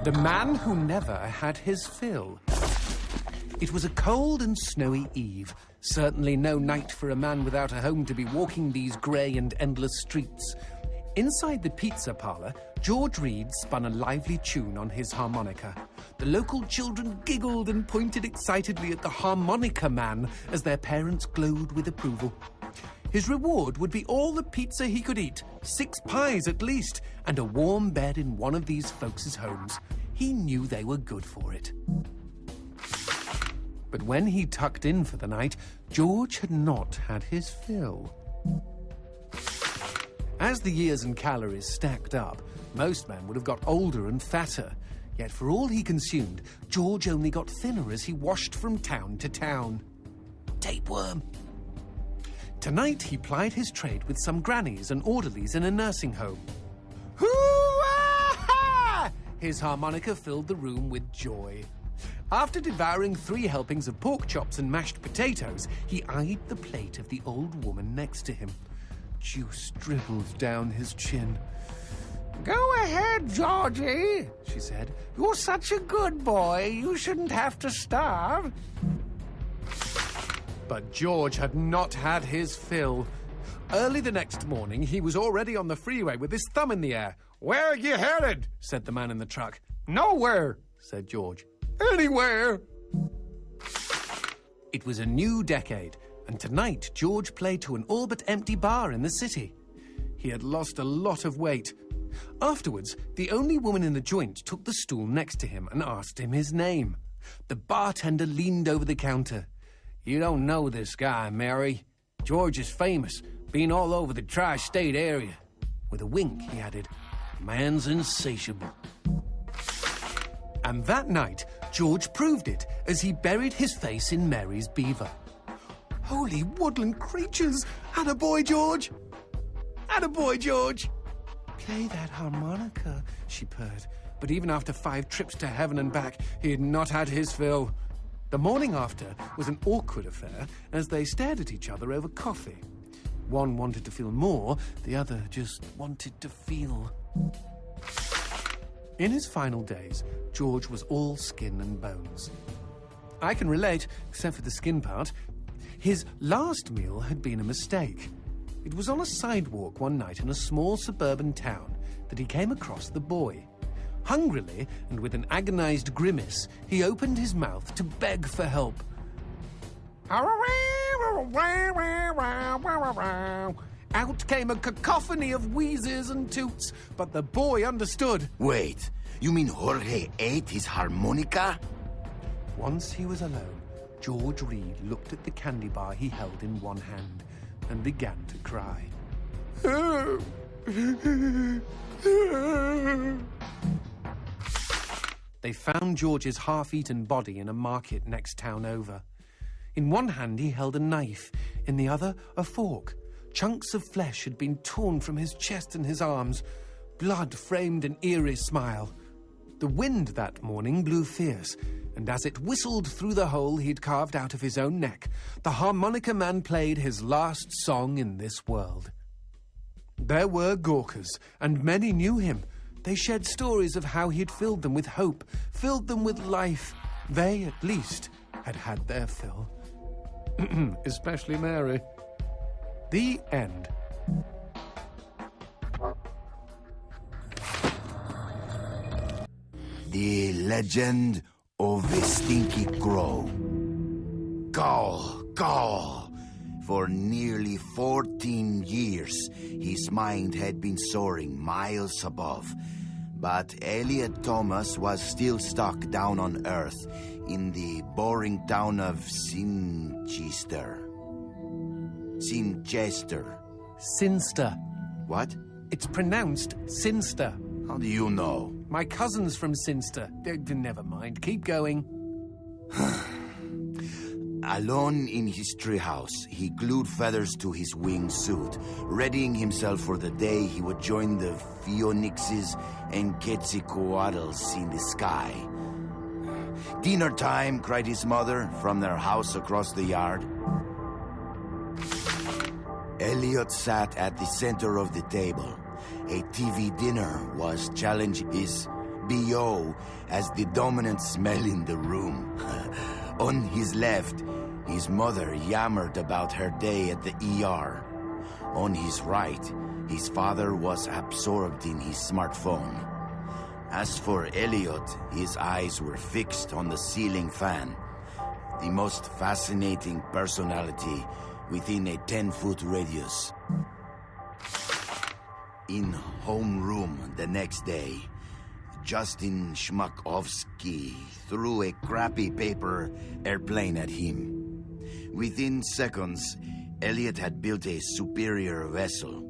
The man who never had his fill. It was a cold and snowy eve. Certainly no night for a man without a home to be walking these grey and endless streets. Inside the pizza parlour, George Reed spun a lively tune on his harmonica. The local children giggled and pointed excitedly at the harmonica man as their parents glowed with approval. His reward would be all the pizza he could eat, 6 pies at least, and a warm bed in one of these folks' homes. He knew they were good for it. But when he tucked in for the night, George had not had his fill. As the years and calories stacked up, most men would have got older and fatter. Yet for all he consumed, George only got thinner as he washed from town to town. Tapeworm. Tonight he plied his trade with some grannies and orderlies in a nursing home. Hoo-ah-ha! His harmonica filled the room with joy. After devouring 3 helpings of pork chops and mashed potatoes, he eyed the plate of the old woman next to him. Juice dribbled down his chin. "Go ahead, Georgie," she said. "You're such a good boy. You shouldn't have to starve." But George had not had his fill. Early the next morning, he was already on the freeway with his thumb in the air. "Where are you headed?" said the man in the truck. "Nowhere," said George. "Anywhere." It was a new decade, and tonight George played to an all but empty bar in the city. He had lost a lot of weight. Afterwards, the only woman in the joint took the stool next to him and asked him his name. The bartender leaned over the counter. "You don't know this guy, Mary. George is famous, been all over the tri-state area." With a wink, he added, "Man's insatiable." And that night, George proved it as he buried his face in Mary's beaver. Holy woodland creatures! Attaboy, George! Attaboy, George! "Play that harmonica," she purred. But even after 5 trips to heaven and back, he had not had his fill. The morning after was an awkward affair as they stared at each other over coffee. One wanted to feel more, the other just wanted to feel. In his final days, George was all skin and bones. I can relate, except for the skin part. His last meal had been a mistake. It was on a sidewalk one night in a small suburban town that he came across the boy. Hungrily, and with an agonized grimace, he opened his mouth to beg for help. Out came a cacophony of wheezes and toots, but the boy understood. "Wait, you mean Jorge ate his harmonica?" Once he was alone, George Reed looked at the candy bar he held in one hand and began to cry. They found George's half-eaten body in a market next town over. In one hand he held a knife, in the other a fork. Chunks of flesh had been torn from his chest and his arms. Blood framed an eerie smile. The wind that morning blew fierce, and as it whistled through the hole he'd carved out of his own neck, the harmonica man played his last song in this world. There were Gawkers, and many knew him. They shared stories of how he'd filled them with hope, filled them with life. They, at least, had had their fill. Especially Mary. The end. The Legend of the Stinky Crow. Caw, caw. For nearly 14 years, his mind had been soaring miles above. But Elliot Thomas was still stuck down on Earth in the boring town of Sinchester. Sinster. What? It's pronounced Sinster. How do you know? My cousin's from Sinster. Never mind. Keep going. Alone in his treehouse, he glued feathers to his wingsuit, readying himself for the day he would join the Phoenixes and Quetzalcoatlus in the sky. "Dinner time," cried his mother from their house across the yard. Elliot sat at the center of the table. A TV dinner was challenging his BO as the dominant smell in the room. On his left, his mother yammered about her day at the ER. On his right, his father was absorbed in his smartphone. As for Elliot, his eyes were fixed on the ceiling fan, the most fascinating personality within a 10-foot radius. In homeroom the next day, Justin Schmakovsky threw a crappy paper airplane at him. Within seconds, Elliot had built a superior vessel.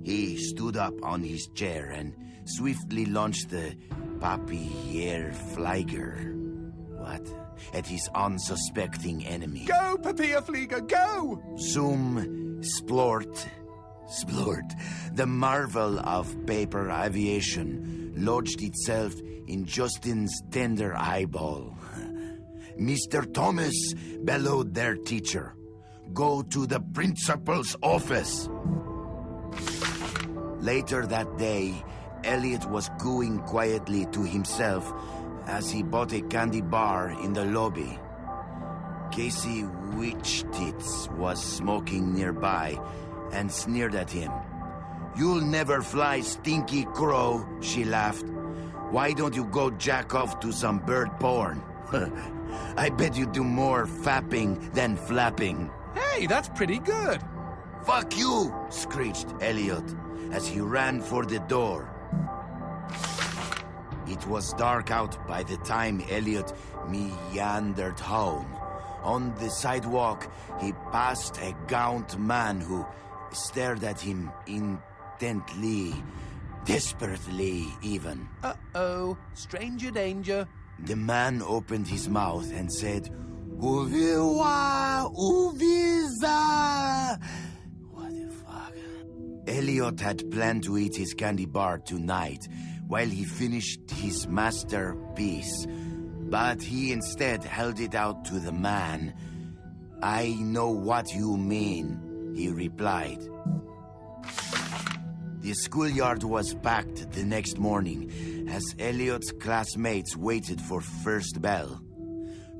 He stood up on his chair and swiftly launched the Papierflieger. What? At his unsuspecting enemy. Go, Papierflieger, go! Zoom, splort. The marvel of paper aviation lodged itself in Justin's tender eyeball. Mr. Thomas, bellowed their teacher. Go to the principal's office. Later that day, Elliot was cooing quietly to himself as he bought a candy bar in the lobby. Casey Witchtits was smoking nearby and sneered at him. "You'll never fly, Stinky Crow," she laughed. "Why don't you go jack off to some bird porn? I bet you do more fapping than flapping." Hey, that's pretty good. "Fuck you," screeched Elliot as he ran for the door. It was dark out by the time Elliot meandered home. On the sidewalk, he passed a gaunt man who stared at him intently, desperately even. Uh-oh, stranger danger. The man opened his mouth and said, "Uviwa, uviza." What the fuck? Elliot had planned to eat his candy bar tonight while he finished his masterpiece, but he instead held it out to the man. "I know what you mean," he replied. The schoolyard was packed the next morning as Elliot's classmates waited for first bell.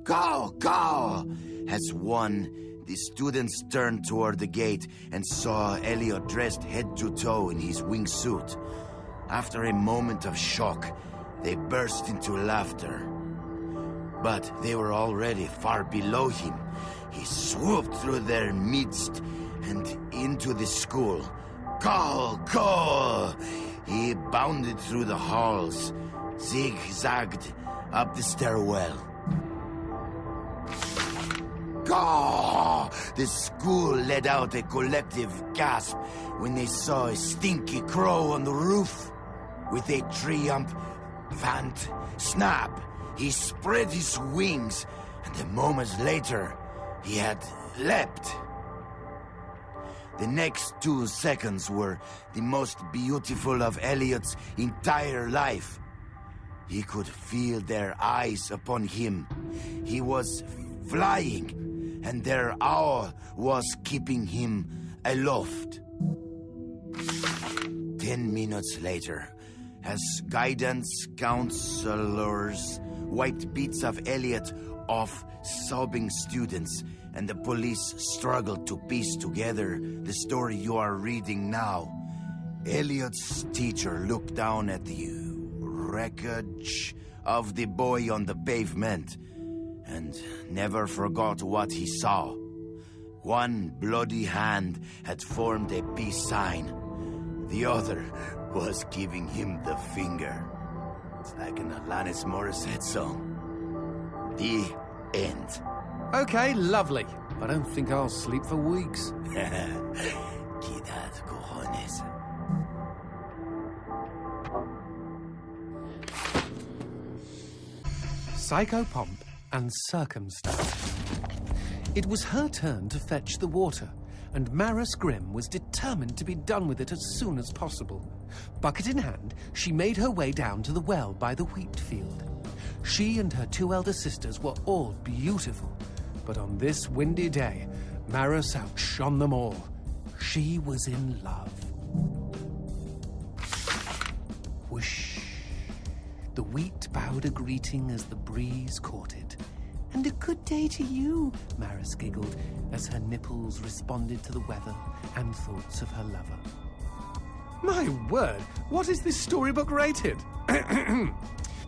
"Go, go!" As one, the students turned toward the gate and saw Elliot dressed head to toe in his wingsuit. After a moment of shock, they burst into laughter. But they were already far below him. He swooped through their midst and into the school. "Go, go!" He bounded through the halls, zigzagged up the stairwell. "Go!" The school let out a collective gasp when they saw a Stinky Crow on the roof. With a triumphant snap, he spread his wings, and a moment later, he had leapt. The next 2 seconds were the most beautiful of Elliot's entire life. He could feel their eyes upon him. He was flying, and their awe was keeping him aloft. 10 minutes later, as guidance counselors wiped bits of Elliot off sobbing students, and the police struggled to piece together the story you are reading now, Elliot's teacher looked down at the wreckage of the boy on the pavement and never forgot what he saw. One bloody hand had formed a peace sign. The other was giving him the finger. It's like an Alanis Morissette song. The end. Okay, lovely. I don't think I'll sleep for weeks. Quidad, cojones. Psychopomp and Circumstance. It was her turn to fetch the water, and Maris Grimm was determined to be done with it as soon as possible. Bucket in hand, she made her way down to the well by the wheat field. She and her 2 elder sisters were all beautiful, but on this windy day, Maris outshone them all. She was in love. Whoosh, The wheat bowed a greeting as the breeze caught it. "And a good day to you," Maris giggled as her nipples responded to the weather and thoughts of her lover. "My word, what is this storybook rated?"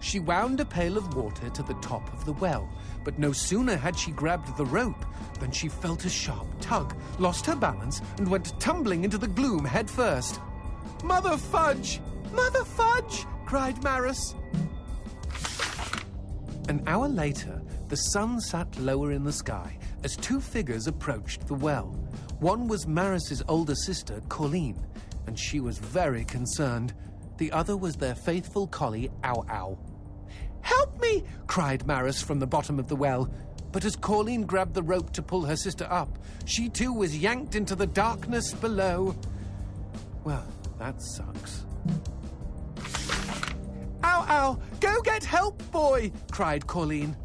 She wound a pail of water to the top of the well, but no sooner had she grabbed the rope than she felt a sharp tug, lost her balance, and went tumbling into the gloom head first. "Mother fudge! Mother fudge!" cried Maris. An hour later, the sun sat lower in the sky as two figures approached the well. One was Maris's older sister, Colleen, and she was very concerned. The other was their faithful collie, Ow Ow. "Help me!" cried Maris from the bottom of the well. But as Colleen grabbed the rope to pull her sister up, she too was yanked into the darkness below. Well, that sucks. "Ow Ow! Go get help, boy!" cried Colleen.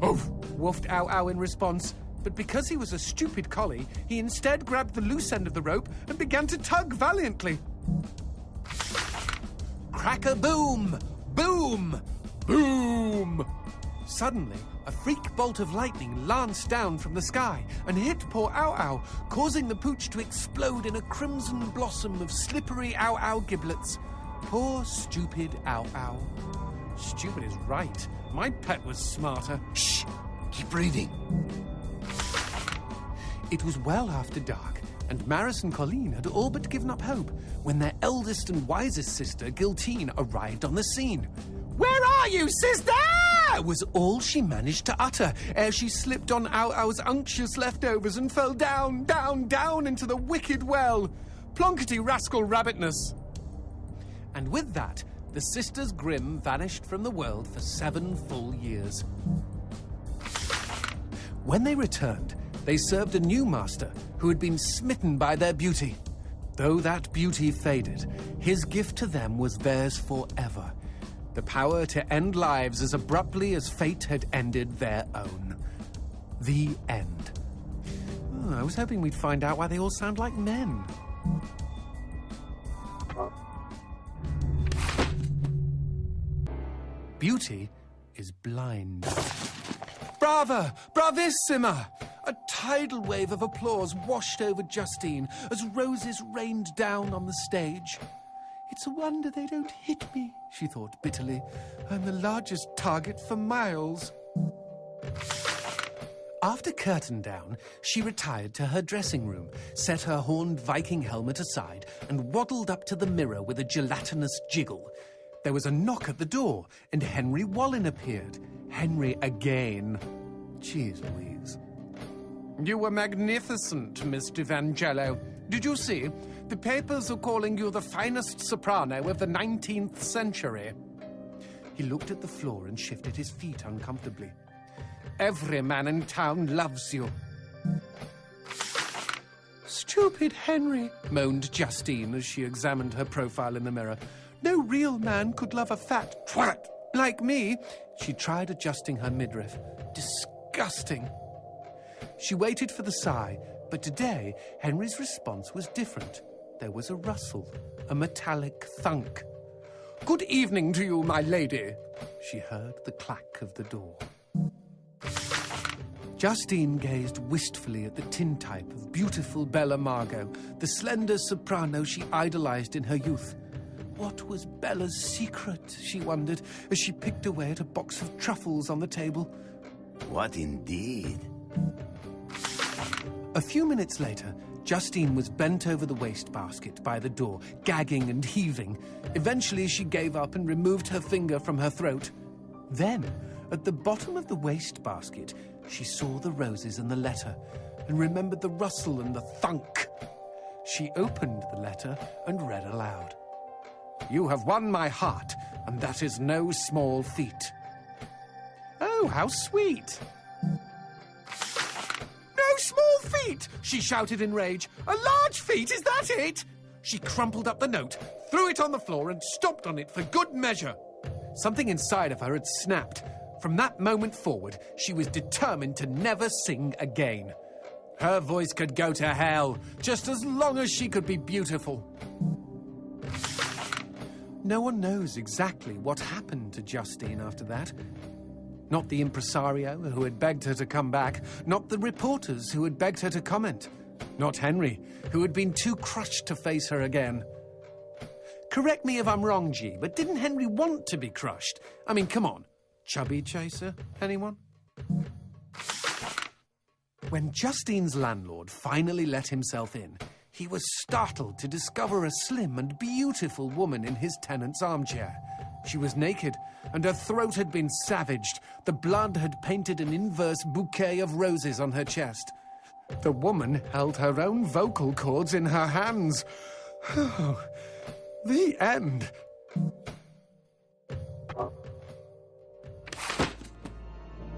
"Oof!" woofed Ow Ow in response. But because he was a stupid collie, he instead grabbed the loose end of the rope and began to tug valiantly. Crack-a-boom! Boom! Boom! Suddenly, a freak bolt of lightning lanced down from the sky and hit poor Ow Ow, causing the pooch to explode in a crimson blossom of slippery Ow Ow giblets. Poor, stupid Ow Ow. Stupid is right. My pet was smarter. Shh! Keep reading. It was well after dark, and Maris and Colleen had all but given up hope when their eldest and wisest sister, Giltine, arrived on the scene. "Where are you, sister?" was all she managed to utter ere she slipped on Ow Ow's unctuous leftovers and fell down, down, down into the wicked well. Plonkety rascal rabbitness. And with that, the sisters Grimm vanished from the world for 7 full years. When they returned, they served a new master who had been smitten by their beauty. Though that beauty faded, his gift to them was theirs forever. The power to end lives as abruptly as fate had ended their own. The end. Oh, I was hoping we'd find out why they all sound like men. Beauty is blind. Brava! Bravissima! A tidal wave of applause washed over Justine as roses rained down on the stage. "It's a wonder they don't hit me," she thought bitterly. "I'm the largest target for miles." After curtain down, she retired to her dressing room, set her horned Viking helmet aside, and waddled up to the mirror with a gelatinous jiggle. There was a knock at the door, and Henry Wallin appeared. Henry again. Jeez Louise. "You were magnificent, Miss D'Evangelo. Did you see? The papers are calling you the finest soprano of the 19th century. He looked at the floor and shifted his feet uncomfortably. "Every man in town loves you." "Stupid Henry," moaned Justine as she examined her profile in the mirror. "No real man could love a fat twat like me." She tried adjusting her midriff. Disgusting. She waited for the sigh, but today Henry's response was different. There was a rustle, a metallic thunk. "Good evening to you, my lady." She heard the clack of the door. Justine gazed wistfully at the tintype of beautiful Bella Margot, the slender soprano she idolized in her youth. What was Bella's secret, she wondered, as she picked away at a box of truffles on the table. What indeed? A few minutes later, Justine was bent over the wastebasket by the door, gagging and heaving. Eventually, she gave up and removed her finger from her throat. Then, at the bottom of the wastebasket, she saw the roses and the letter, and remembered the rustle and the thunk. She opened the letter and read aloud. "You have won my heart, and that is no small feat." "Oh, how sweet!" "No small feat!" she shouted in rage. "A large feat, is that it?" She crumpled up the note, threw it on the floor, and stomped on it for good measure. Something inside of her had snapped. From that moment forward, she was determined to never sing again. Her voice could go to hell, just as long as she could be beautiful. no one knows exactly what happened to Justine after that. Not the impresario who had begged her to come back, not the reporters who had begged her to comment, not Henry, who had been too crushed to face her again. Correct me if I'm wrong, G, but didn't Henry want to be crushed? I mean, come on. Chubby chaser, anyone? When Justine's landlord finally let himself in, he was startled to discover a slim and beautiful woman in his tenant's armchair. She was naked, and her throat had been savaged. The blood had painted an inverse bouquet of roses on her chest. The woman held her own vocal cords in her hands. The end.